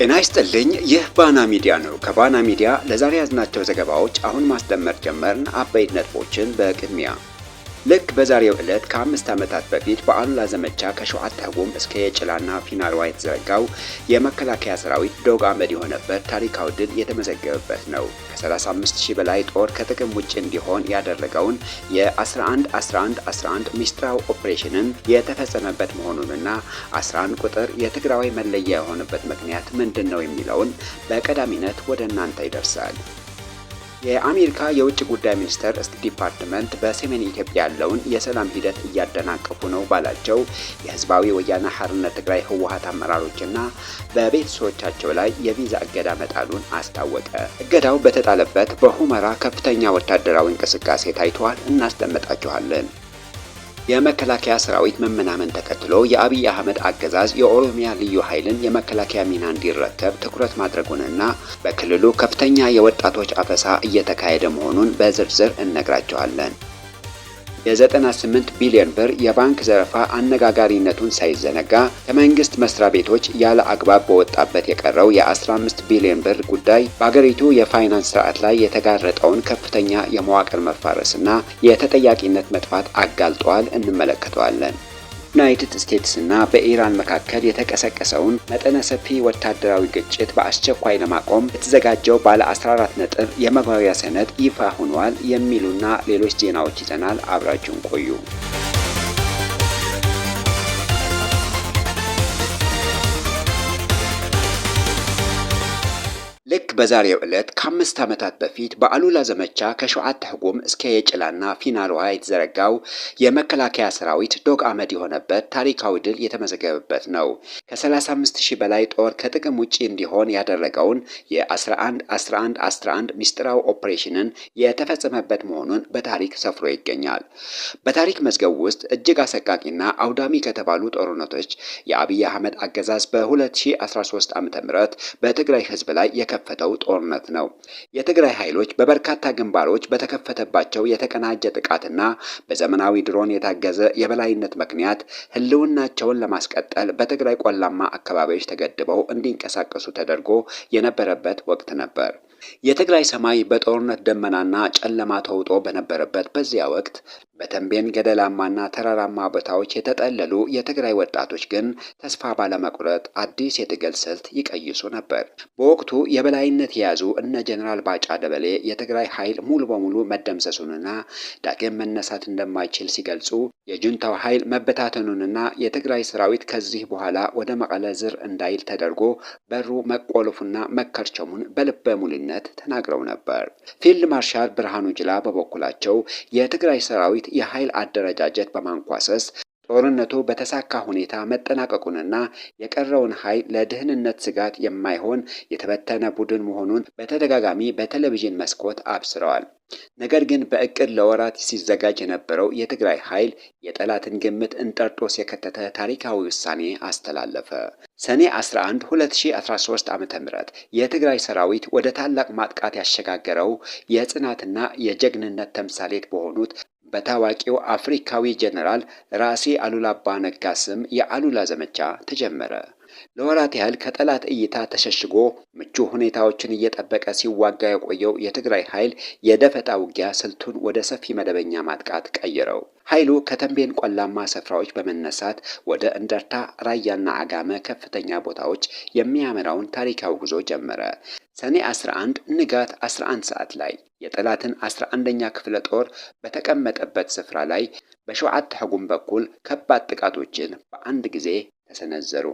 ጤና ይስጥልኝ። ይህ ባና ሚዲያ ነው። ከባና ሚዲያ ለዛሬ ያዝናቸው ዘገባዎች አሁን ማስደመጥ ጀመርን። አበይት ነጥቦችን በቅድሚያ ልክ በዛሬው ዕለት ከ5 ዓመታት በፊት በአሉላ ዘመቻ ከሸዋት ተጉም እስከ የጭላና ፊናርዋ የተዘረጋው የመከላከያ ሰራዊት ዶግ አመድ የሆነበት ታሪካዊ ድል የተመዘገበበት ነው። ከ35000 በላይ ጦር ከጥቅም ውጭ እንዲሆን ያደረገውን የ11-11-11 ሚስጥራዊ ኦፕሬሽንን የተፈጸመበት መሆኑንና 11 ቁጥር የትግራዊ መለያ የሆነበት ምክንያት ምንድን ነው የሚለውን በቀዳሚነት ወደ እናንተ ይደርሳል። የአሜሪካ የውጭ ጉዳይ ሚኒስቴር ስቴት ዲፓርትመንት በሰሜን ኢትዮጵያ ያለውን የሰላም ሂደት እያደናቀፉ ነው ባላቸው የህዝባዊ ወያነ ሓርነት ትግራይ ህወሓት አመራሮችና በቤተሰቦቻቸው ላይ የቪዛ እገዳ መጣሉን አስታወቀ። እገዳው በተጣለበት በሁመራ ከፍተኛ ወታደራዊ እንቅስቃሴ ታይቷል። እናስደምጣችኋለን። የመከላከያ ሰራዊት መመናመን ተከትሎ የአብይ አህመድ አገዛዝ የኦሮሚያ ልዩ ኃይልን የመከላከያ ሚና እንዲረከብ ትኩረት ማድረጉንና በክልሉ ከፍተኛ የወጣቶች አፈሳ እየተካሄደ መሆኑን በዝርዝር እነግራቸዋለን። የ98 ቢሊዮን ብር የባንክ ዘረፋ አነጋጋሪነቱን ሳይዘነጋ ከመንግስት መስሪያ ቤቶች ያለ አግባብ በወጣበት የቀረው የ15 ቢሊዮን ብር ጉዳይ በአገሪቱ የፋይናንስ ስርዓት ላይ የተጋረጠውን ከፍተኛ የመዋቅር መፋረስና የተጠያቂነት መጥፋት አጋልጧል። እንመለከተዋለን። ዩናይትድ ስቴትስ እና በኢራን መካከል የተቀሰቀሰውን መጠነ ሰፊ ወታደራዊ ግጭት በአስቸኳይ ለማቆም የተዘጋጀው ባለ 14 ነጥብ የመግባቢያ ሰነድ ይፋ ሆኗል የሚሉና ሌሎች ዜናዎች ይዘናል። አብራችሁን ቆዩ። ልክ በዛሬው ዕለት ከ5 ዓመታት በፊት በአሉላ ዘመቻ ከሸዋት ተጉም እስከ የጭላና ፊናርዋ የተዘረጋው የመከላከያ ሰራዊት ዶግ አመድ የሆነበት ታሪካዊ ድል የተመዘገበበት ነው። ከ35000 በላይ ጦር ከጥቅም ውጪ እንዲሆን ያደረገውን የ11-11-11 ሚስጥራዊ ኦፕሬሽንን የተፈጸመበት መሆኑን በታሪክ ሰፍሮ ይገኛል። በታሪክ መዝገብ ውስጥ እጅግ አሰቃቂና አውዳሚ ከተባሉ ጦርነቶች የአብይ አህመድ አገዛዝ በ2013 ዓ.ም በትግራይ ህዝብ ላይ የከፈተው ጦርነት ነው። የትግራይ ኃይሎች በበርካታ ግንባሮች በተከፈተባቸው የተቀናጀ ጥቃትና በዘመናዊ ድሮን የታገዘ የበላይነት ምክንያት ህልውናቸውን ለማስቀጠል በትግራይ ቆላማ አካባቢዎች ተገድበው እንዲንቀሳቀሱ ተደርጎ የነበረበት ወቅት ነበር። የትግራይ ሰማይ በጦርነት ደመናና ጨለማ ተውጦ በነበረበት በዚያ ወቅት በተንቤን ገደላማና ተራራማ ቦታዎች የተጠለሉ የትግራይ ወጣቶች ግን ተስፋ ባለመቁረጥ አዲስ የትግል ስልት ይቀይሱ ነበር። በወቅቱ የበላይነት የያዙ እነ ጀነራል ባጫ ደበሌ የትግራይ ኃይል ሙሉ በሙሉ መደምሰሱንና ዳግም መነሳት እንደማይችል ሲገልጹ፣ የጁንታው ኃይል መበታተኑንና የትግራይ ሰራዊት ከዚህ በኋላ ወደ መቀለ ዝር እንዳይል ተደርጎ በሩ መቆለፉና መከርቸሙን በልበ ሙሉነት ተናግረው ነበር። ፊልድ ማርሻል ብርሃኑ ጁላ በበኩላቸው የትግራይ ሰራዊት የኃይል አደረጃጀት በማንኳሰስ ጦርነቱ በተሳካ ሁኔታ መጠናቀቁንና የቀረውን ኃይል ለደህንነት ስጋት የማይሆን የተበተነ ቡድን መሆኑን በተደጋጋሚ በቴሌቪዥን መስኮት አብስረዋል። ነገር ግን በእቅድ ለወራት ሲዘጋጅ የነበረው የትግራይ ኃይል የጠላትን ግምት እንጠርጦስ የከተተ ታሪካዊ ውሳኔ አስተላለፈ። ሰኔ 11 2013 ዓ.ም የትግራይ ሰራዊት ወደ ታላቅ ማጥቃት ያሸጋገረው የጽናትና የጀግንነት ተምሳሌት በሆኑት በታዋቂው አፍሪካዊ ጀነራል ራሴ አሉላ አባ ነጋ ስም የአሉላ ዘመቻ ተጀመረ። ለወራት ያህል ከጠላት እይታ ተሸሽጎ ምቹ ሁኔታዎችን እየጠበቀ ሲዋጋ የቆየው የትግራይ ኃይል የደፈጣ ውጊያ ስልቱን ወደ ሰፊ መደበኛ ማጥቃት ቀየረው። ኃይሉ ከተንቤን ቆላማ ስፍራዎች በመነሳት ወደ እንደርታ፣ ራያና አጋመ ከፍተኛ ቦታዎች የሚያመራውን ታሪካዊ ጉዞ ጀመረ። ሰኔ 11 ንጋት 11 ሰዓት ላይ የጠላትን 11ኛ ክፍለ ጦር በተቀመጠበት ስፍራ ላይ በሸዋት ተጉም በኩል ከባድ ጥቃቶችን በአንድ ጊዜ ተሰነዘሩ።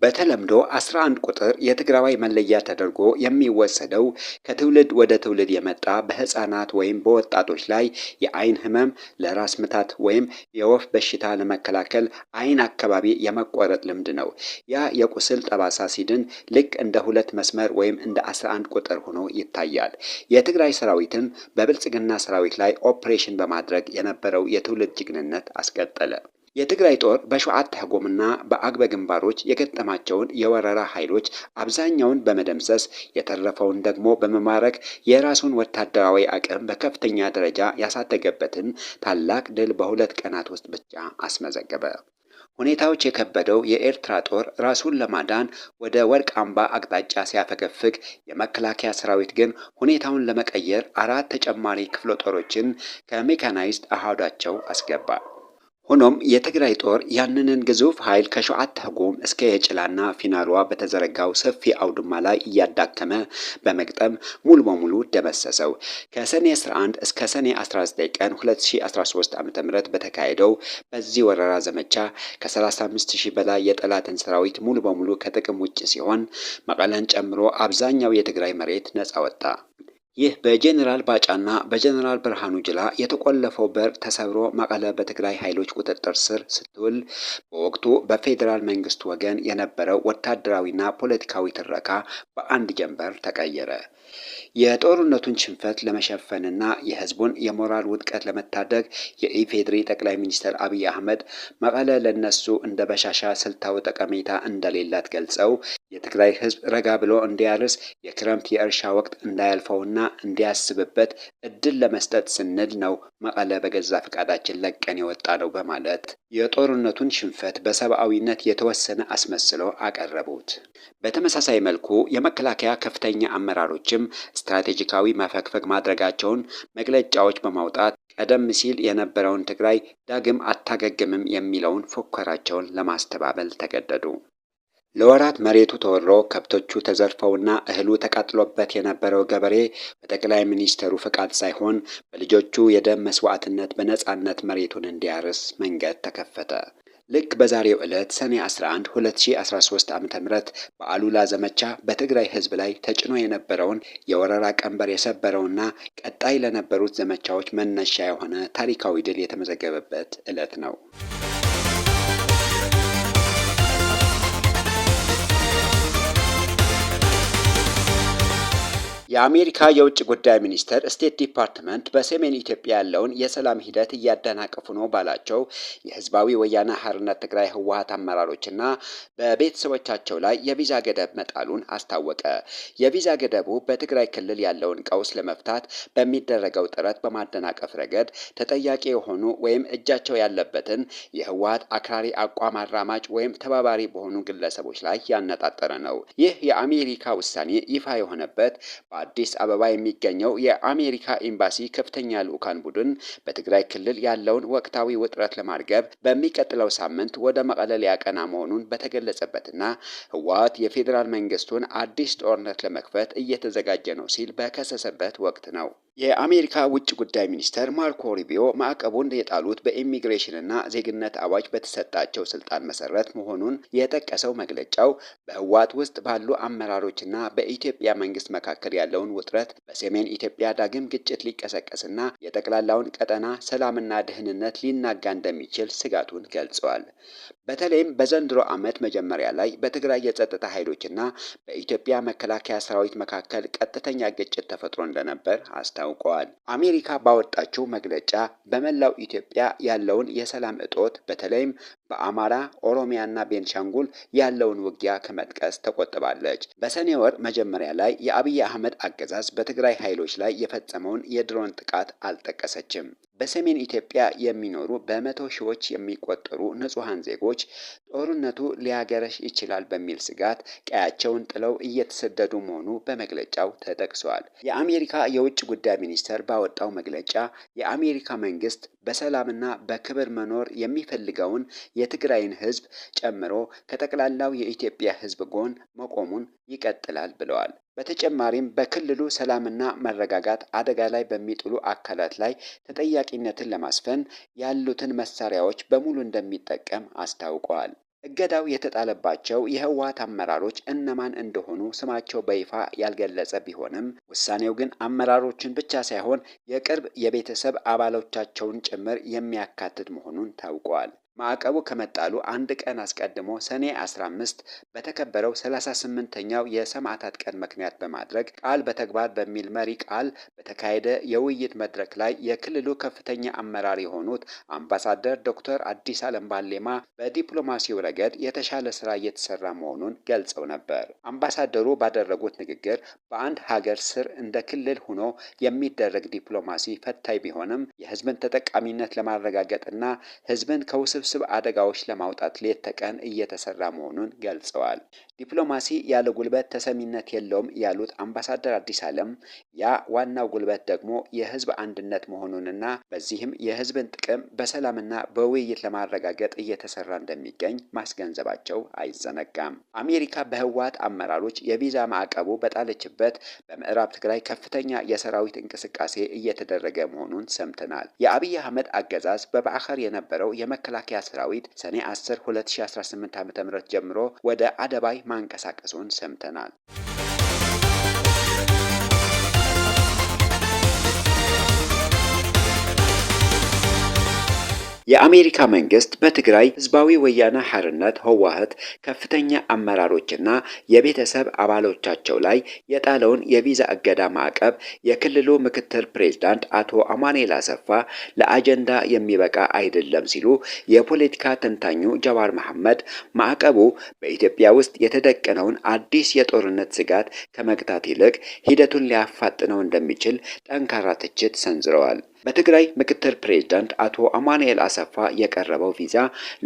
በተለምዶ 11 ቁጥር የትግራዋይ መለያ ተደርጎ የሚወሰደው ከትውልድ ወደ ትውልድ የመጣ በህፃናት ወይም በወጣቶች ላይ የአይን ህመም፣ ለራስ ምታት ወይም የወፍ በሽታ ለመከላከል አይን አካባቢ የመቆረጥ ልምድ ነው። ያ የቁስል ጠባሳ ሲድን ልክ እንደ 2 መስመር ወይም እንደ 11 ቁጥር ሆኖ ይታያል። የትግራይ ሰራዊትን በብልጽግና ሰራዊት ላይ ኦፕሬሽን በማድረግ የነበረው የትውልድ ጀግንነት አስቀጠለ። የትግራይ ጦር በሸዋት ተጉምና በአግበ ግንባሮች የገጠማቸውን የወረራ ኃይሎች አብዛኛውን በመደምሰስ የተረፈውን ደግሞ በመማረክ የራሱን ወታደራዊ አቅም በከፍተኛ ደረጃ ያሳደገበትን ታላቅ ድል በ2 ቀናት ውስጥ ብቻ አስመዘገበ። ሁኔታዎች የከበደው የኤርትራ ጦር ራሱን ለማዳን ወደ ወርቅ አምባ አቅጣጫ ሲያፈገፍግ፣ የመከላከያ ሰራዊት ግን ሁኔታውን ለመቀየር 4 ተጨማሪ ክፍለ ጦሮችን ከሜካናይዝድ አሃዳቸው አስገባ። ሆኖም የትግራይ ጦር ያንንን ግዙፍ ኃይል ከሸዓተ ሐጎም እስከ የጭላና ፊናሏ በተዘረጋው ሰፊ አውድማ ላይ እያዳከመ በመግጠም ሙሉ በሙሉ ደመሰሰው። ከሰኔ 11 እስከ ሰኔ 19 ቀን 2013 ዓ.ም በተካሄደው በዚህ ወረራ ዘመቻ ከ35000 በላይ የጠላትን ሰራዊት ሙሉ በሙሉ ከጥቅም ውጭ ሲሆን፣ መቀለን ጨምሮ አብዛኛው የትግራይ መሬት ነፃ ወጣ። ይህ በጄኔራል ባጫና በጄኔራል ብርሃኑ ጁላ የተቆለፈው በር ተሰብሮ መቀለ በትግራይ ኃይሎች ቁጥጥር ስር ስትውል፣ በወቅቱ በፌዴራል መንግስቱ ወገን የነበረው ወታደራዊና ፖለቲካዊ ትረካ በአንድ ጀንበር ተቀየረ። የጦርነቱን ሽንፈት ለመሸፈንና የህዝቡን የሞራል ውድቀት ለመታደግ የኢፌዴሪ ጠቅላይ ሚኒስትር አብይ አህመድ መቀለ ለነሱ እንደ በሻሻ ስልታዊ ጠቀሜታ እንደሌላት ገልጸው የትግራይ ህዝብ ረጋ ብሎ እንዲያርስ የክረምት የእርሻ ወቅት እንዳያልፈውና እንዲያስብበት እድል ለመስጠት ስንል ነው መቀለ በገዛ ፈቃዳችን ለቀን የወጣ ነው በማለት የጦርነቱን ሽንፈት በሰብአዊነት የተወሰነ አስመስለው አቀረቡት። በተመሳሳይ መልኩ የመከላከያ ከፍተኛ አመራሮችም ስትራቴጂካዊ ማፈግፈግ ማድረጋቸውን መግለጫዎች በማውጣት ቀደም ሲል የነበረውን ትግራይ ዳግም አታገግምም የሚለውን ፉከራቸውን ለማስተባበል ተገደዱ። ለወራት መሬቱ ተወሮ ከብቶቹ ተዘርፈውና እህሉ ተቃጥሎበት የነበረው ገበሬ በጠቅላይ ሚኒስትሩ ፈቃድ ሳይሆን በልጆቹ የደም መስዋዕትነት በነፃነት መሬቱን እንዲያርስ መንገድ ተከፈተ። ልክ በዛሬው ዕለት ሰኔ 11 2013 ዓ.ም በአሉላ ዘመቻ በትግራይ ህዝብ ላይ ተጭኖ የነበረውን የወረራ ቀንበር የሰበረውና ቀጣይ ለነበሩት ዘመቻዎች መነሻ የሆነ ታሪካዊ ድል የተመዘገበበት ዕለት ነው። የአሜሪካ የውጭ ጉዳይ ሚኒስቴር ስቴት ዲፓርትመንት በሰሜን ኢትዮጵያ ያለውን የሰላም ሂደት እያደናቀፉ ነው ባላቸው የህዝባዊ ወያነ ሓርነት ትግራይ ህወሓት አመራሮችና በቤተሰቦቻቸው ላይ የቪዛ ገደብ መጣሉን አስታወቀ። የቪዛ ገደቡ በትግራይ ክልል ያለውን ቀውስ ለመፍታት በሚደረገው ጥረት በማደናቀፍ ረገድ ተጠያቂ የሆኑ ወይም እጃቸው ያለበትን የህወሓት አክራሪ አቋም አራማጅ ወይም ተባባሪ በሆኑ ግለሰቦች ላይ ያነጣጠረ ነው። ይህ የአሜሪካ ውሳኔ ይፋ የሆነበት አዲስ አበባ የሚገኘው የአሜሪካ ኤምባሲ ከፍተኛ ልዑካን ቡድን በትግራይ ክልል ያለውን ወቅታዊ ውጥረት ለማርገብ በሚቀጥለው ሳምንት ወደ መቀለ ሊያቀና መሆኑን በተገለጸበትና ህወሓት የፌዴራል መንግስቱን አዲስ ጦርነት ለመክፈት እየተዘጋጀ ነው ሲል በከሰሰበት ወቅት ነው። የአሜሪካ ውጭ ጉዳይ ሚኒስትር ማርኮ ሩቢዮ ማዕቀቡን የጣሉት በኢሚግሬሽንና ዜግነት አዋጅ በተሰጣቸው ስልጣን መሰረት መሆኑን የጠቀሰው መግለጫው በህወሓት ውስጥ ባሉ አመራሮችና በኢትዮጵያ መንግስት መካከል ያለውን ውጥረት በሰሜን ኢትዮጵያ ዳግም ግጭት ሊቀሰቀስና የጠቅላላውን ቀጠና ሰላምና ደህንነት ሊናጋ እንደሚችል ስጋቱን ገልጸዋል። በተለይም በዘንድሮ ዓመት መጀመሪያ ላይ በትግራይ የጸጥታ ኃይሎችና በኢትዮጵያ መከላከያ ሰራዊት መካከል ቀጥተኛ ግጭት ተፈጥሮ እንደነበር አስታውቀዋል። አሜሪካ ባወጣችው መግለጫ በመላው ኢትዮጵያ ያለውን የሰላም እጦት በተለይም በአማራ፣ ኦሮሚያና ቤንሻንጉል ያለውን ውጊያ ከመጥቀስ ተቆጥባለች። በሰኔ ወር መጀመሪያ ላይ የአብይ አህመድ አገዛዝ በትግራይ ኃይሎች ላይ የፈጸመውን የድሮን ጥቃት አልጠቀሰችም። በሰሜን ኢትዮጵያ የሚኖሩ በመቶ ሺዎች የሚቆጠሩ ንጹሃን ዜጎች ጦርነቱ ሊያገረሽ ይችላል በሚል ስጋት ቀያቸውን ጥለው እየተሰደዱ መሆኑ በመግለጫው ተጠቅሷል። የአሜሪካ የውጭ ጉዳይ ሚኒስቴር ባወጣው መግለጫ የአሜሪካ መንግስት በሰላምና በክብር መኖር የሚፈልገውን የትግራይን ህዝብ ጨምሮ ከጠቅላላው የኢትዮጵያ ህዝብ ጎን መቆሙን ይቀጥላል ብለዋል። በተጨማሪም በክልሉ ሰላምና መረጋጋት አደጋ ላይ በሚጥሉ አካላት ላይ ተጠያቂነትን ለማስፈን ያሉትን መሳሪያዎች በሙሉ እንደሚጠቀም አስታውቀዋል። እገዳው የተጣለባቸው የህወሓት አመራሮች እነማን እንደሆኑ ስማቸው በይፋ ያልገለጸ ቢሆንም ውሳኔው ግን አመራሮችን ብቻ ሳይሆን የቅርብ የቤተሰብ አባሎቻቸውን ጭምር የሚያካትት መሆኑን ታውቋል። ማዕቀቡ ከመጣሉ አንድ ቀን አስቀድሞ ሰኔ 15 በተከበረው 38ኛው የሰማዕታት ቀን ምክንያት በማድረግ ቃል በተግባር በሚል መሪ ቃል በተካሄደ የውይይት መድረክ ላይ የክልሉ ከፍተኛ አመራር የሆኑት አምባሳደር ዶክተር አዲስ አለም ባሌማ በዲፕሎማሲው ረገድ የተሻለ ስራ እየተሰራ መሆኑን ገልጸው ነበር። አምባሳደሩ ባደረጉት ንግግር በአንድ ሀገር ስር እንደ ክልል ሆኖ የሚደረግ ዲፕሎማሲ ፈታኝ ቢሆንም የህዝብን ተጠቃሚነት ለማረጋገጥና ህዝብን ከውስብ ከውስብስብ አደጋዎች ለማውጣት ሌት ተቀን እየተሰራ መሆኑን ገልጸዋል። ዲፕሎማሲ ያለ ጉልበት ተሰሚነት የለውም ያሉት አምባሳደር አዲስ ዓለም ያ ዋናው ጉልበት ደግሞ የህዝብ አንድነት መሆኑንና በዚህም የህዝብን ጥቅም በሰላምና በውይይት ለማረጋገጥ እየተሰራ እንደሚገኝ ማስገንዘባቸው አይዘነጋም። አሜሪካ በህወሓት አመራሮች የቪዛ ማዕቀቡ በጣለችበት በምዕራብ ትግራይ ከፍተኛ የሰራዊት እንቅስቃሴ እየተደረገ መሆኑን ሰምተናል። የአብይ አህመድ አገዛዝ በባዕኸር የነበረው የመከላከያ ሰራዊት ሰኔ 10 2018 ዓ.ም ጀምሮ ወደ አደባይ ማንቀሳቀሱን ሰምተናል። የአሜሪካ መንግስት በትግራይ ህዝባዊ ወያነ ሓርነት ህወሓት ከፍተኛ አመራሮችና የቤተሰብ አባሎቻቸው ላይ የጣለውን የቪዛ እገዳ ማዕቀብ የክልሉ ምክትል ፕሬዝዳንት አቶ አማኑኤል አሰፋ ለአጀንዳ የሚበቃ አይደለም ሲሉ የፖለቲካ ተንታኙ ጀዋር መሐመድ ማዕቀቡ በኢትዮጵያ ውስጥ የተደቀነውን አዲስ የጦርነት ስጋት ከመግታት ይልቅ ሂደቱን ሊያፋጥነው እንደሚችል ጠንካራ ትችት ሰንዝረዋል። በትግራይ ምክትል ፕሬዝዳንት አቶ አማኑኤል አሰፋ የቀረበው ቪዛ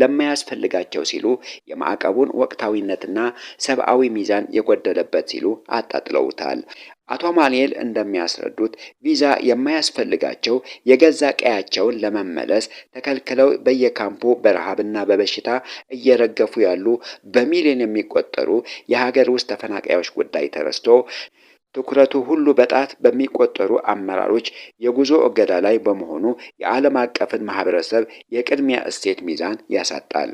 ለማያስፈልጋቸው ሲሉ የማዕቀቡን ወቅታዊነትና ሰብአዊ ሚዛን የጎደለበት ሲሉ አጣጥለውታል። አቶ አማኑኤል እንደሚያስረዱት ቪዛ የማያስፈልጋቸው የገዛ ቀያቸውን ለመመለስ ተከልክለው በየካምፑ በረሃብና በበሽታ እየረገፉ ያሉ በሚሊዮን የሚቆጠሩ የሀገር ውስጥ ተፈናቃዮች ጉዳይ ተረስቶ ትኩረቱ ሁሉ በጣት በሚቆጠሩ አመራሮች የጉዞ እገዳ ላይ በመሆኑ የዓለም አቀፍን ማህበረሰብ የቅድሚያ እሴት ሚዛን ያሳጣል።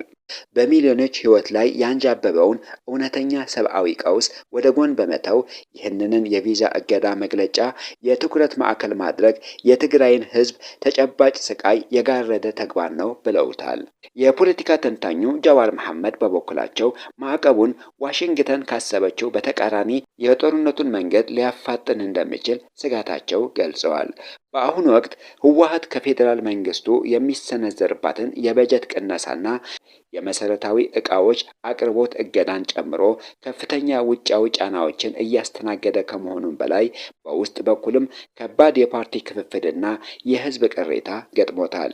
በሚሊዮኖች ህይወት ላይ ያንዣበበውን እውነተኛ ሰብአዊ ቀውስ ወደ ጎን በመተው ይህንን የቪዛ እገዳ መግለጫ የትኩረት ማዕከል ማድረግ የትግራይን ህዝብ ተጨባጭ ስቃይ የጋረደ ተግባር ነው ብለውታል። የፖለቲካ ተንታኙ ጀዋር መሐመድ በበኩላቸው ማዕቀቡን ዋሽንግተን ካሰበችው በተቃራኒ የጦርነቱን መንገድ ሊያፋጥን እንደሚችል ስጋታቸው ገልጸዋል። በአሁኑ ወቅት ህወሓት ከፌዴራል መንግስቱ የሚሰነዘርባትን የበጀት ቅነሳና የመሰረታዊ ዕቃዎች አቅርቦት እገዳን ጨምሮ ከፍተኛ ውጫዊ ጫናዎችን እያስተናገደ ከመሆኑም በላይ በውስጥ በኩልም ከባድ የፓርቲ ክፍፍልና የህዝብ ቅሬታ ገጥሞታል።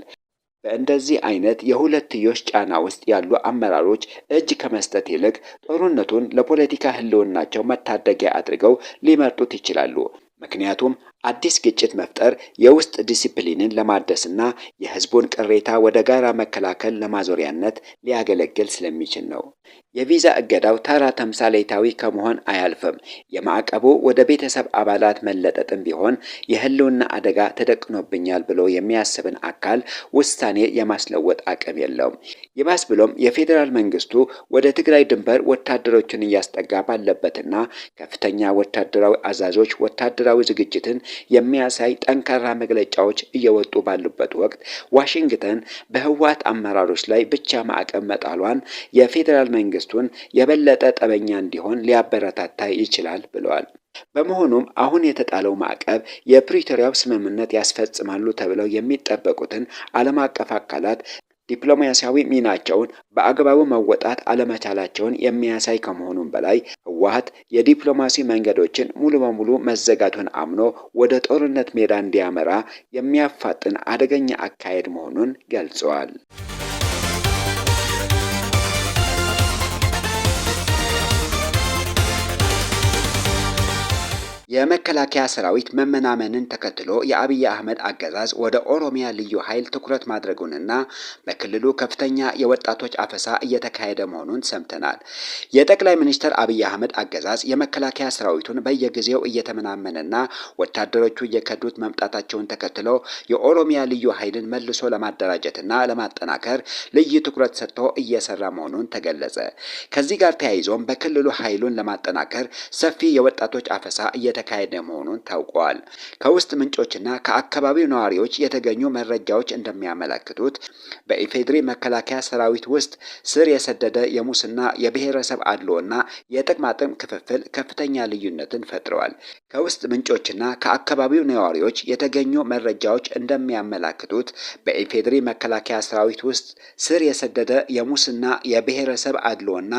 በእንደዚህ አይነት የሁለትዮሽ ጫና ውስጥ ያሉ አመራሮች እጅ ከመስጠት ይልቅ ጦርነቱን ለፖለቲካ ህልውናቸው መታደጊያ አድርገው ሊመርጡት ይችላሉ። ምክንያቱም አዲስ ግጭት መፍጠር የውስጥ ዲሲፕሊንን ለማደስና የህዝቡን ቅሬታ ወደ ጋራ መከላከል ለማዞሪያነት ሊያገለግል ስለሚችል ነው። የቪዛ እገዳው ተራ ተምሳሌታዊ ከመሆን አያልፍም። የማዕቀቡ ወደ ቤተሰብ አባላት መለጠጥም ቢሆን የህልውና አደጋ ተደቅኖብኛል ብሎ የሚያስብን አካል ውሳኔ የማስለወጥ አቅም የለውም። ይባስ ብሎም የፌዴራል መንግስቱ ወደ ትግራይ ድንበር ወታደሮችን እያስጠጋ ባለበትና ከፍተኛ ወታደራዊ አዛዦች ወታደራዊ ዝግጅትን የሚያሳይ ጠንካራ መግለጫዎች እየወጡ ባሉበት ወቅት ዋሽንግተን በህወሓት አመራሮች ላይ ብቻ ማዕቀብ መጣሏን የፌዴራል መንግስቱን የበለጠ ጠበኛ እንዲሆን ሊያበረታታ ይችላል ብለዋል። በመሆኑም አሁን የተጣለው ማዕቀብ የፕሪቶሪያው ስምምነት ያስፈጽማሉ ተብለው የሚጠበቁትን ዓለም አቀፍ አካላት ዲፕሎማሲያዊ ሚናቸውን በአግባቡ መወጣት አለመቻላቸውን የሚያሳይ ከመሆኑም በላይ ህወሓት የዲፕሎማሲ መንገዶችን ሙሉ በሙሉ መዘጋቱን አምኖ ወደ ጦርነት ሜዳ እንዲያመራ የሚያፋጥን አደገኛ አካሄድ መሆኑን ገልጸዋል። የመከላከያ ሰራዊት መመናመንን ተከትሎ የአብይ አህመድ አገዛዝ ወደ ኦሮሚያ ልዩ ኃይል ትኩረት ማድረጉንና በክልሉ ከፍተኛ የወጣቶች አፈሳ እየተካሄደ መሆኑን ሰምተናል። የጠቅላይ ሚኒስትር አብይ አህመድ አገዛዝ የመከላከያ ሰራዊቱን በየጊዜው እየተመናመነና ወታደሮቹ እየከዱት መምጣታቸውን ተከትሎ የኦሮሚያ ልዩ ኃይልን መልሶ ለማደራጀትና ለማጠናከር ልዩ ትኩረት ሰጥቶ እየሰራ መሆኑን ተገለጸ። ከዚህ ጋር ተያይዞም በክልሉ ኃይሉን ለማጠናከር ሰፊ የወጣቶች አፈሳ እየተካሄደ መሆኑን ታውቋል። ከውስጥ ምንጮችና ከአካባቢው ነዋሪዎች የተገኙ መረጃዎች እንደሚያመለክቱት በኢፌድሪ መከላከያ ሰራዊት ውስጥ ስር የሰደደ የሙስና የብሔረሰብ አድሎና የጥቅማጥቅም ክፍፍል ከፍተኛ ልዩነትን ፈጥረዋል። ከውስጥ ምንጮችና ከአካባቢው ነዋሪዎች የተገኙ መረጃዎች እንደሚያመለክቱት በኢፌድሪ መከላከያ ሰራዊት ውስጥ ስር የሰደደ የሙስና የብሔረሰብ አድሎና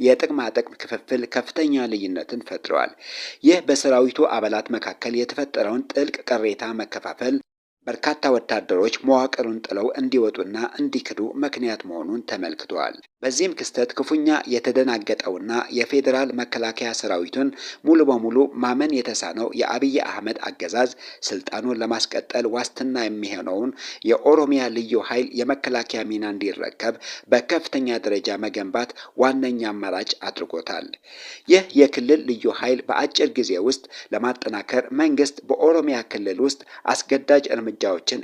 የጥቅማጥቅም ክፍፍል ከፍተኛ ልዩነትን ፈጥረዋል። ይህ በሰራዊቱ አባላት መካከል የተፈጠረውን ጥልቅ ቅሬታ መከፋፈል በርካታ ወታደሮች መዋቅሩን ጥለው እንዲወጡና እንዲክዱ ምክንያት መሆኑን ተመልክቷል። በዚህም ክስተት ክፉኛ የተደናገጠውና የፌዴራል መከላከያ ሰራዊቱን ሙሉ በሙሉ ማመን የተሳነው የአብይ አህመድ አገዛዝ ስልጣኑን ለማስቀጠል ዋስትና የሚሆነውን የኦሮሚያ ልዩ ኃይል የመከላከያ ሚና እንዲረከብ በከፍተኛ ደረጃ መገንባት ዋነኛ አማራጭ አድርጎታል። ይህ የክልል ልዩ ኃይል በአጭር ጊዜ ውስጥ ለማጠናከር መንግስት በኦሮሚያ ክልል ውስጥ አስገዳጅ እርምጃዎችን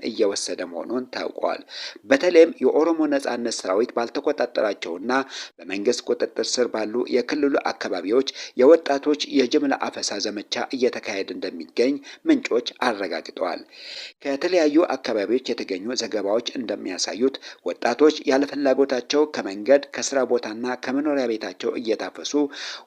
እየወሰደ መሆኑን ታውቋል። በተለይም የኦሮሞ ነጻነት ሰራዊት ባልተቆጣጠራቸውና በመንግስት ቁጥጥር ስር ባሉ የክልሉ አካባቢዎች የወጣቶች የጅምላ አፈሳ ዘመቻ እየተካሄደ እንደሚገኝ ምንጮች አረጋግጠዋል። ከተለያዩ አካባቢዎች የተገኙ ዘገባዎች እንደሚያሳዩት ወጣቶች ያለፍላጎታቸው ከመንገድ ከስራ ቦታና ከመኖሪያ ቤታቸው እየታፈሱ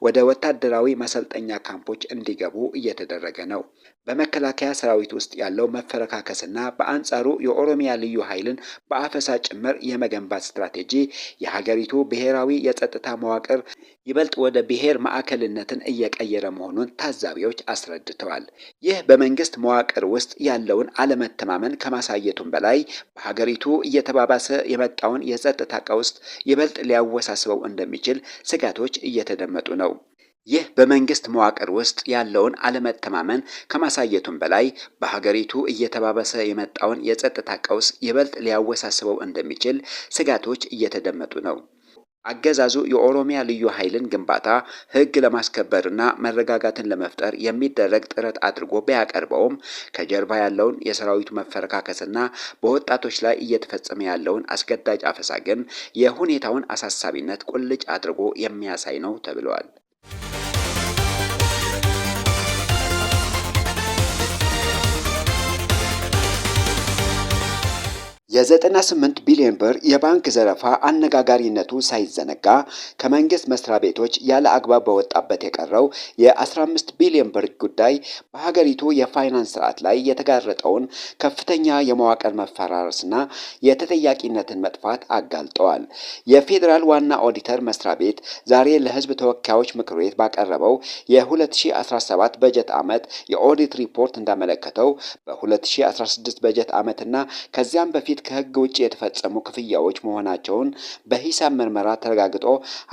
ወደ ወታደራዊ ማሰልጠኛ ካምፖች እንዲገቡ እየተደረገ ነው። በመከላከያ ሰራዊት ውስጥ ያለው መፈረካከስና በአንጻሩ የኦሮሚያ ልዩ ኃይልን በአፈሳ ጭምር የመገንባት ስትራቴጂ የሀገሪቱ ብሔራዊ የጸጥታ መዋቅር ይበልጥ ወደ ብሔር ማዕከልነትን እየቀየረ መሆኑን ታዛቢዎች አስረድተዋል። ይህ በመንግስት መዋቅር ውስጥ ያለውን አለመተማመን ከማሳየቱም በላይ በሀገሪቱ እየተባባሰ የመጣውን የጸጥታ ቀውስ ይበልጥ ሊያወሳስበው እንደሚችል ስጋቶች እየተደመጡ ነው። ይህ በመንግስት መዋቅር ውስጥ ያለውን አለመተማመን ከማሳየቱም በላይ በሀገሪቱ እየተባባሰ የመጣውን የጸጥታ ቀውስ ይበልጥ ሊያወሳስበው እንደሚችል ስጋቶች እየተደመጡ ነው። አገዛዙ የኦሮሚያ ልዩ ኃይልን ግንባታ ሕግ ለማስከበርና መረጋጋትን ለመፍጠር የሚደረግ ጥረት አድርጎ ቢያቀርበውም ከጀርባ ያለውን የሰራዊቱ መፈረካከስና በወጣቶች ላይ እየተፈጸመ ያለውን አስገዳጅ አፈሳ ግን የሁኔታውን አሳሳቢነት ቁልጭ አድርጎ የሚያሳይ ነው ተብሏል። የ98 ቢሊዮን ብር የባንክ ዘረፋ አነጋጋሪነቱ ሳይዘነጋ ከመንግስት መስሪያ ቤቶች ያለ አግባብ በወጣበት የቀረው የ15 ቢሊዮን ብር ጉዳይ በሀገሪቱ የፋይናንስ ስርዓት ላይ የተጋረጠውን ከፍተኛ የመዋቅር መፈራረስና የተጠያቂነትን መጥፋት አጋልጠዋል። የፌዴራል ዋና ኦዲተር መስሪያ ቤት ዛሬ ለሕዝብ ተወካዮች ምክር ቤት ባቀረበው የ2017 በጀት ዓመት የኦዲት ሪፖርት እንዳመለከተው በ2016 በጀት ዓመትና ከዚያም በፊት ከህግ ውጭ የተፈጸሙ ክፍያዎች መሆናቸውን በሂሳብ ምርመራ ተረጋግጦ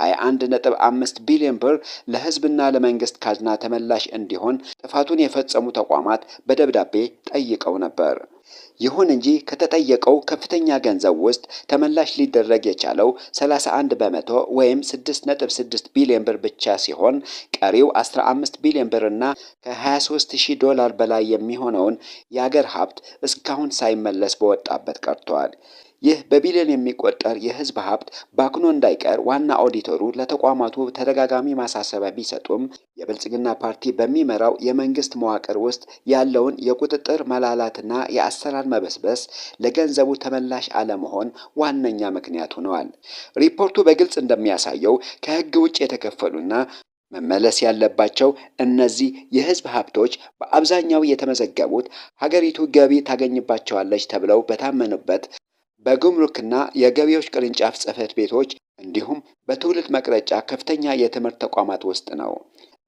21.5 ቢሊዮን ብር ለህዝብና ለመንግስት ካዝና ተመላሽ እንዲሆን ጥፋቱን የፈጸሙ ተቋማት በደብዳቤ ጠይቀው ነበር። ይሁን እንጂ ከተጠየቀው ከፍተኛ ገንዘብ ውስጥ ተመላሽ ሊደረግ የቻለው 31 በመቶ ወይም 6.6 ቢሊዮን ብር ብቻ ሲሆን ቀሪው 15 ቢሊዮን ብርና ከ23,000 ዶላር በላይ የሚሆነውን የአገር ሀብት እስካሁን ሳይመለስ በወጣበት ቀርቷል። ይህ በቢሊዮን የሚቆጠር የህዝብ ሀብት ባክኖ እንዳይቀር ዋና ኦዲተሩ ለተቋማቱ ተደጋጋሚ ማሳሰቢያ ቢሰጡም የብልጽግና ፓርቲ በሚመራው የመንግስት መዋቅር ውስጥ ያለውን የቁጥጥር መላላትና የአሰራር መበስበስ ለገንዘቡ ተመላሽ አለመሆን ዋነኛ ምክንያት ሆነዋል። ሪፖርቱ በግልጽ እንደሚያሳየው ከህግ ውጭ የተከፈሉና መመለስ ያለባቸው እነዚህ የህዝብ ሀብቶች በአብዛኛው የተመዘገቡት ሀገሪቱ ገቢ ታገኝባቸዋለች ተብለው በታመኑበት በጉምሩክና የገቢዎች ቅርንጫፍ ጽሕፈት ቤቶች እንዲሁም በትውልድ መቅረጫ ከፍተኛ የትምህርት ተቋማት ውስጥ ነው።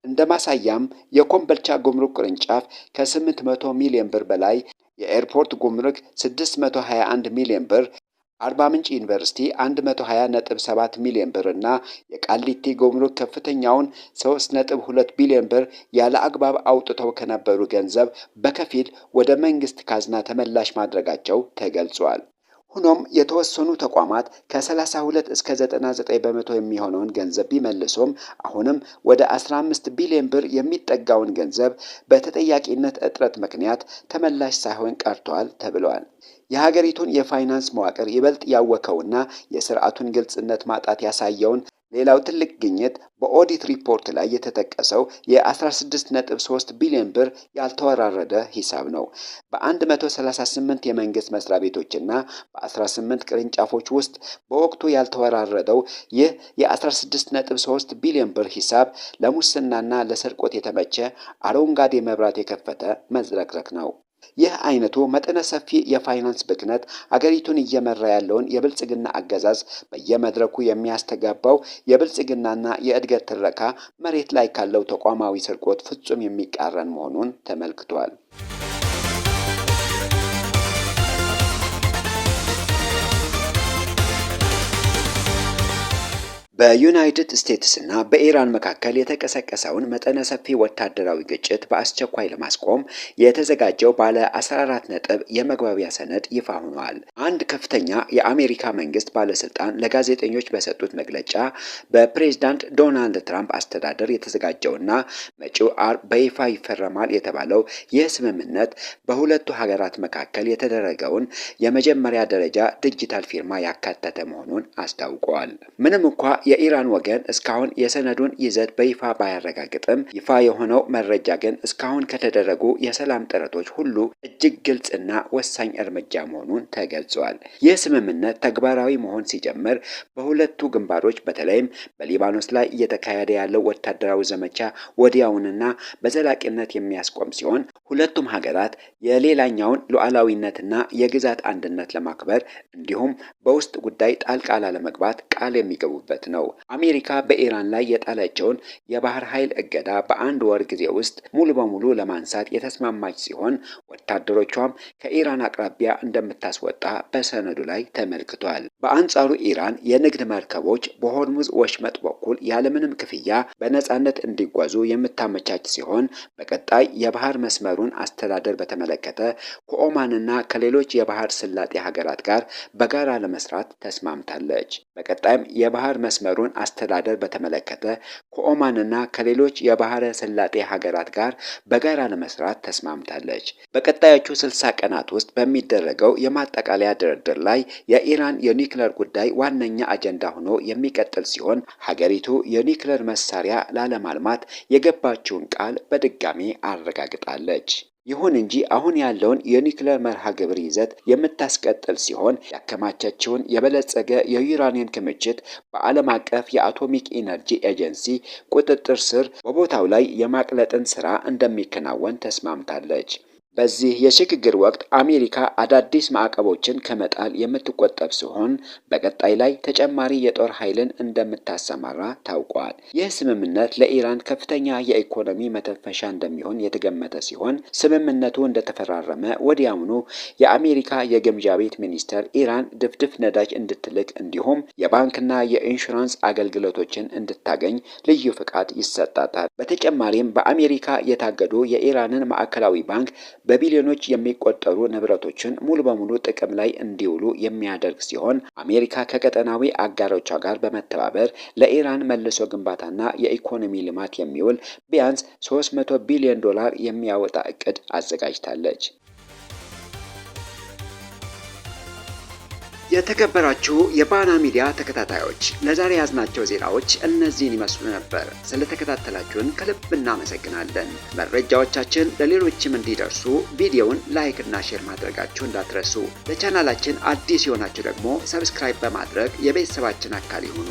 እንደ ማሳያም የኮምቦልቻ ጉምሩክ ቅርንጫፍ ከ800 ሚሊዮን ብር በላይ፣ የኤርፖርት ጉምሩክ 621 ሚሊዮን ብር፣ አርባ ምንጭ ዩኒቨርሲቲ 120.7 ሚሊዮን ብር እና የቃሊቲ ጉምሩክ ከፍተኛውን 3.2 ቢሊዮን ብር ያለ አግባብ አውጥተው ከነበሩ ገንዘብ በከፊል ወደ መንግስት ካዝና ተመላሽ ማድረጋቸው ተገልጿል። ሆኖም የተወሰኑ ተቋማት ከ32 እስከ 99 በመቶ የሚሆነውን ገንዘብ ቢመልሱም አሁንም ወደ 15 ቢሊዮን ብር የሚጠጋውን ገንዘብ በተጠያቂነት እጥረት ምክንያት ተመላሽ ሳይሆን ቀርቷል ተብሏል። የሀገሪቱን የፋይናንስ መዋቅር ይበልጥ ያወከውና የስርዓቱን ግልጽነት ማጣት ያሳየውን ሌላው ትልቅ ግኝት በኦዲት ሪፖርት ላይ የተጠቀሰው የ16.3 ቢሊዮን ብር ያልተወራረደ ሂሳብ ነው። በ138 የመንግስት መስሪያ ቤቶችና በ18 ቅርንጫፎች ውስጥ በወቅቱ ያልተወራረደው ይህ የ16.3 ቢሊዮን ብር ሂሳብ ለሙስናና ለስርቆት የተመቸ አረንጓዴ መብራት የከፈተ መዝረክረክ ነው። ይህ አይነቱ መጠነ ሰፊ የፋይናንስ ብክነት አገሪቱን እየመራ ያለውን የብልጽግና አገዛዝ በየመድረኩ የሚያስተጋባው የብልጽግናና የእድገት ትረካ መሬት ላይ ካለው ተቋማዊ ስርቆት ፍጹም የሚቃረን መሆኑን ተመልክቷል። በዩናይትድ ስቴትስ እና በኢራን መካከል የተቀሰቀሰውን መጠነ ሰፊ ወታደራዊ ግጭት በአስቸኳይ ለማስቆም የተዘጋጀው ባለ 14 ነጥብ የመግባቢያ ሰነድ ይፋ ሆኗል። አንድ ከፍተኛ የአሜሪካ መንግስት ባለስልጣን ለጋዜጠኞች በሰጡት መግለጫ በፕሬዝዳንት ዶናልድ ትራምፕ አስተዳደር የተዘጋጀውና መጪው አርብ በይፋ ይፈረማል የተባለው ይህ ስምምነት በሁለቱ ሀገራት መካከል የተደረገውን የመጀመሪያ ደረጃ ዲጂታል ፊርማ ያካተተ መሆኑን አስታውቀዋል። ምንም እንኳ የኢራን ወገን እስካሁን የሰነዱን ይዘት በይፋ ባያረጋግጥም ይፋ የሆነው መረጃ ግን እስካሁን ከተደረጉ የሰላም ጥረቶች ሁሉ እጅግ ግልጽና ወሳኝ እርምጃ መሆኑን ተገልጿል። ይህ ስምምነት ተግባራዊ መሆን ሲጀምር በሁለቱ ግንባሮች በተለይም በሊባኖስ ላይ እየተካሄደ ያለው ወታደራዊ ዘመቻ ወዲያውንና በዘላቂነት የሚያስቆም ሲሆን ሁለቱም ሀገራት የሌላኛውን ሉዓላዊነትና የግዛት አንድነት ለማክበር እንዲሁም በውስጥ ጉዳይ ጣልቃ ላለመግባት ቃል የሚገቡበት ነው። አሜሪካ በኢራን ላይ የጣለችውን የባህር ኃይል እገዳ በአንድ ወር ጊዜ ውስጥ ሙሉ በሙሉ ለማንሳት የተስማማች ሲሆን ወታደሮቿም ከኢራን አቅራቢያ እንደምታስወጣ በሰነዱ ላይ ተመልክቷል። በአንጻሩ ኢራን የንግድ መርከቦች በሆርሙዝ ወሽመጥ በኩል ያለምንም ክፍያ በነፃነት እንዲጓዙ የምታመቻች ሲሆን በቀጣይ የባህር መስመሩን አስተዳደር በተመለከተ ከኦማንና ከሌሎች የባህር ስላጤ ሀገራት ጋር በጋራ ለመስራት ተስማምታለች። በቀጣይም የባህር መስመሩን አስተዳደር በተመለከተ ከኦማንና ከሌሎች የባህረ ሰላጤ ሀገራት ጋር በጋራ ለመስራት ተስማምታለች። በቀጣዮቹ 60 ቀናት ውስጥ በሚደረገው የማጠቃለያ ድርድር ላይ የኢራን የኒውክሌር ጉዳይ ዋነኛ አጀንዳ ሆኖ የሚቀጥል ሲሆን ሀገሪቱ የኒውክሌር መሳሪያ ላለማልማት የገባችውን ቃል በድጋሚ አረጋግጣለች። ይሁን እንጂ አሁን ያለውን የኒውክሌር መርሃ ግብር ይዘት የምታስቀጥል ሲሆን ያከማቸችውን የበለጸገ የዩራኒየም ክምችት በዓለም አቀፍ የአቶሚክ ኢነርጂ ኤጀንሲ ቁጥጥር ስር በቦታው ላይ የማቅለጥን ስራ እንደሚከናወን ተስማምታለች። በዚህ የሽግግር ወቅት አሜሪካ አዳዲስ ማዕቀቦችን ከመጣል የምትቆጠብ ሲሆን በቀጣይ ላይ ተጨማሪ የጦር ኃይልን እንደምታሰማራ ታውቋል። ይህ ስምምነት ለኢራን ከፍተኛ የኢኮኖሚ መተንፈሻ እንደሚሆን የተገመተ ሲሆን ስምምነቱ እንደተፈራረመ ወዲያውኑ የአሜሪካ የግምጃ ቤት ሚኒስቴር ኢራን ድፍድፍ ነዳጅ እንድትልክ እንዲሁም የባንክና የኢንሹራንስ አገልግሎቶችን እንድታገኝ ልዩ ፍቃድ ይሰጣታል። በተጨማሪም በአሜሪካ የታገዱ የኢራንን ማዕከላዊ ባንክ በቢሊዮኖች የሚቆጠሩ ንብረቶችን ሙሉ በሙሉ ጥቅም ላይ እንዲውሉ የሚያደርግ ሲሆን አሜሪካ ከቀጠናዊ አጋሮቿ ጋር በመተባበር ለኢራን መልሶ ግንባታና የኢኮኖሚ ልማት የሚውል ቢያንስ $300 ቢሊዮን የሚያወጣ እቅድ አዘጋጅታለች። የተከበራችሁ የባና ሚዲያ ተከታታዮች ለዛሬ ያዝናቸው ዜናዎች እነዚህን ይመስሉ ነበር። ስለተከታተላችሁን ከልብ እናመሰግናለን። መረጃዎቻችን ለሌሎችም እንዲደርሱ ቪዲዮውን ላይክ እና ሼር ማድረጋችሁ እንዳትረሱ። ለቻናላችን አዲስ የሆናችሁ ደግሞ ሰብስክራይብ በማድረግ የቤተሰባችን አካል ይሁኑ።